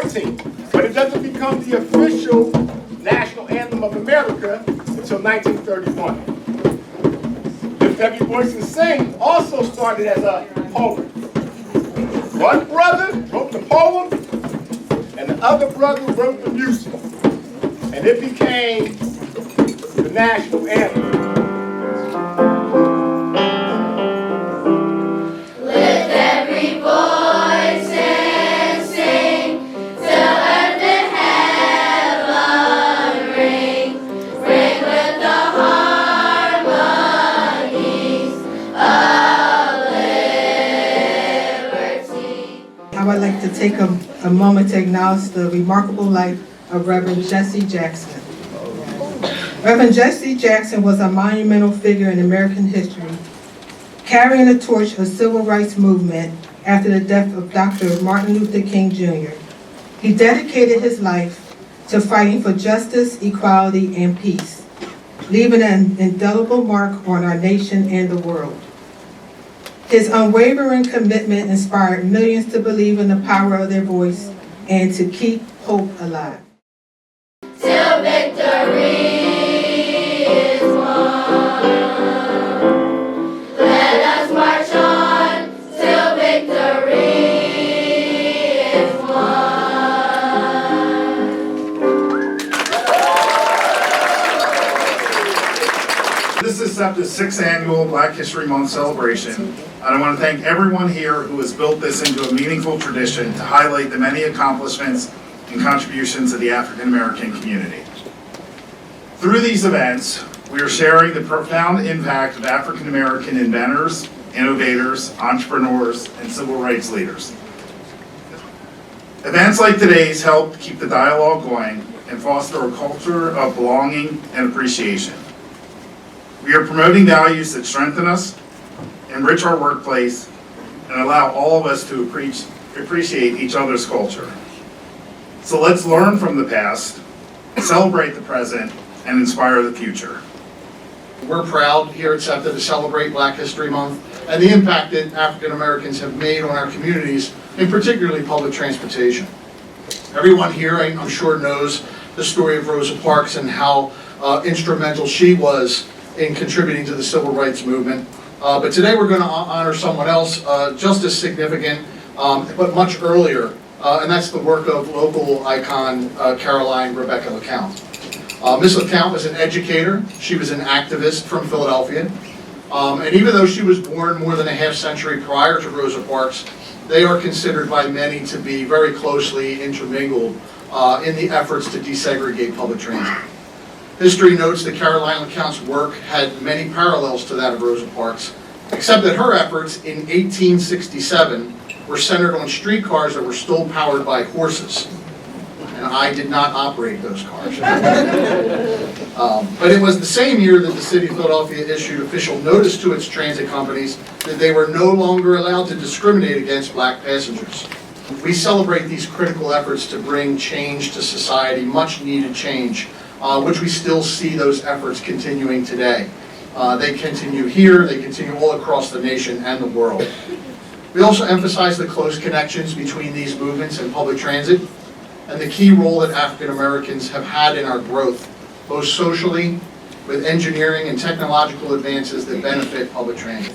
1914, but it doesn't become the official national anthem of America until 1931. Lift Every Voice and Sing also started as a poem. One brother wrote the poem, and the other brother wrote the music, and it became the national anthem. Lift every voice and sing till earth and heaven ring. Ring with the harmonies of liberty. I would like to take a moment to acknowledge the remarkable life of Reverend Jesse Jackson. Reverend Jesse Jackson was a monumental figure in American history, carrying the torch of the civil rights movement after the death of Dr. Martin Luther King Jr. He dedicated his life to fighting for justice, equality, and peace, leaving an indelible mark on our nation and the world. His unwavering commitment inspired millions to believe in the power of their voice and to keep hope alive. Till victory is won. Let us march on till victory is won. This is SEPTA's 6th annual Black History Month celebration, and I want to thank everyone here who has built this into a meaningful tradition to highlight the many accomplishments and contributions of the African American community. Through these events, we are sharing the profound impact of African American inventors, innovators, entrepreneurs, and civil rights leaders. Events like today's help keep the dialogue going and foster a culture of belonging and appreciation. We are promoting values that strengthen us, enrich our workplace, and allow all of us to appreciate each other's culture. So let's learn from the past, celebrate the present, and inspire the future. We're proud here at SEPTA to celebrate Black History Month and the impact that African Americans have made on our communities, and particularly public transportation. Everyone here, I'm sure, knows the story of Rosa Parks and how instrumental she was in contributing to the civil rights movement. But today we're going to honor someone else just as significant, but much earlier, and that's the work of local icon Caroline Rebecca LeCount. Miss LeCount was an educator. She was an activist from Philadelphia. And even though she was born more than a half century prior to Rosa Parks, they are considered by many to be very closely intermingled in the efforts to desegregate public transit. History notes that Caroline LeCount's work had many parallels to that of Rosa Parks, except that her efforts in 1867 were centered on streetcars that were still powered by horses. And I did not operate those cars. But it was the same year that the city of Philadelphia issued official notice to its transit companies that they were no longer allowed to discriminate against black passengers. We celebrate these critical efforts to bring change to society, much needed change, which we still see those efforts continuing today. They continue here, they continue all across the nation and the world. We also emphasize the close connections between these movements and public transit, and the key role that African Americans have had in our growth, both socially, with engineering and technological advances that benefit public transit.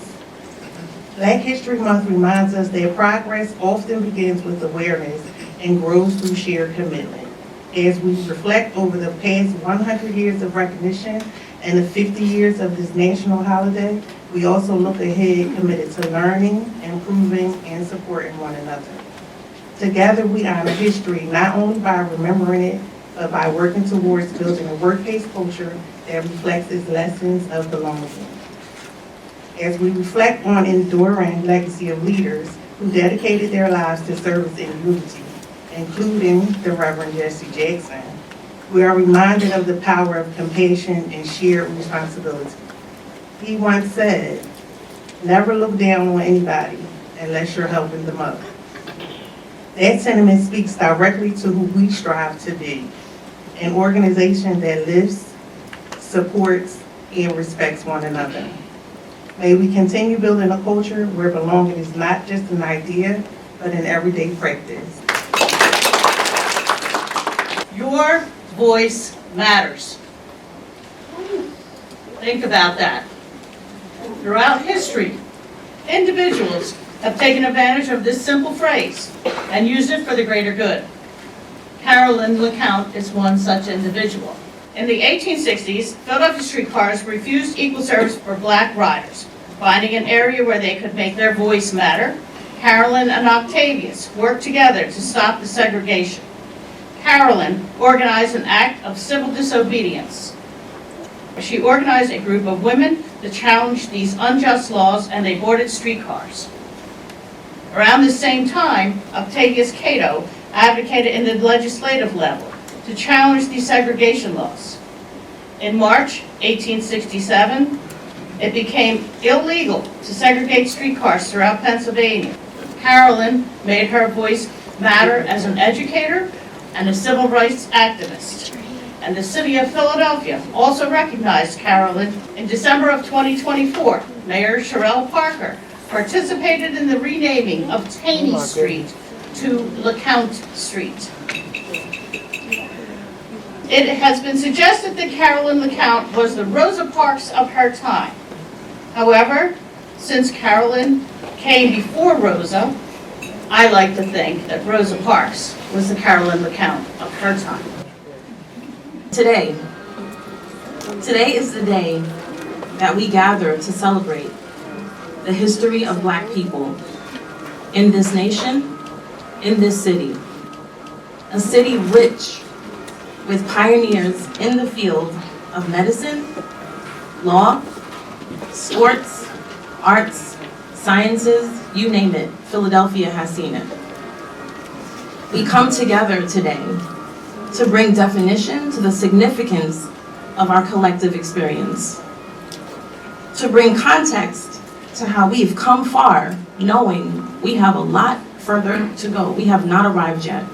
Black History Month reminds us that progress often begins with awareness and grows through shared commitment. As we reflect over the past 100 years of recognition and the 50 years of this national holiday, we also look ahead committed to learning, improving, and supporting one another. Together, we honor history not only by remembering it, but by working towards building a workplace culture that reflects its lessons of belonging. As we reflect on enduring legacy of leaders who dedicated their lives to service and unity, including the Reverend Jesse Jackson, we are reminded of the power of compassion and shared responsibility. He once said, "Never look down on anybody unless you're helping them up." That sentiment speaks directly to who we strive to be, an organization that lifts, supports, and respects one another. May we continue building a culture where belonging is not just an idea, but an everyday practice. Your voice matters. Think about that. Throughout history, individuals have taken advantage of this simple phrase and used it for the greater good. Carolyn LeCount is one such individual. In the 1860s, Philadelphia streetcars refused equal service for black riders. Finding an area where they could make their voice matter, Carolyn and Octavius worked together to stop the segregation. Carolyn organized an act of civil disobedience. She organized a group of women to challenge these unjust laws, and they boarded streetcars. Around the same time, Octavius Cato advocated in the legislative level to challenge desegregation laws. In March 1867, it became illegal to segregate streetcars throughout Pennsylvania. Carolyn made her voice matter as an educator and a civil rights activist. And the city of Philadelphia also recognized Carolyn. In December of 2024, Mayor Sherelle Parker participated in the renaming of Taney Street to LeCount Street. It has been suggested that Carolyn LeCount was the Rosa Parks of her time. However, since Carolyn came before Rosa, I like to think that Rosa Parks was the Carolyn LeCount of her time. Today is the day that we gather to celebrate the history of Black people in this nation, in this city. A city rich with pioneers in the field of medicine, law, sports, arts, sciences, you name it, Philadelphia has seen it. We come together today to bring definition to the significance of our collective experience, to bring context to how we've come far, knowing we have a lot further to go. We have not arrived yet.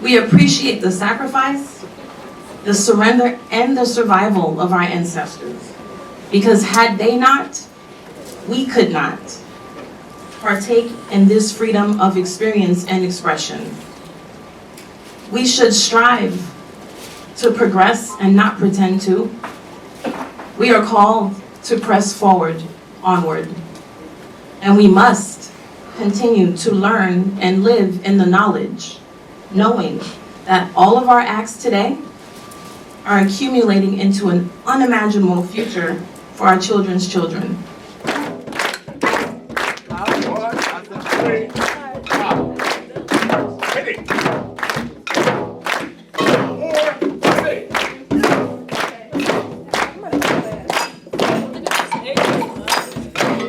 We appreciate the sacrifice, the surrender, and the survival of our ancestors, because had they not, we could not partake in this freedom of experience and expression. We should strive to progress and not pretend to. We are called to press forward, onward. And we must continue to learn and live in the knowledge, knowing that all of our acts today are accumulating into an unimaginable future for our children's children. 1, 2, 3.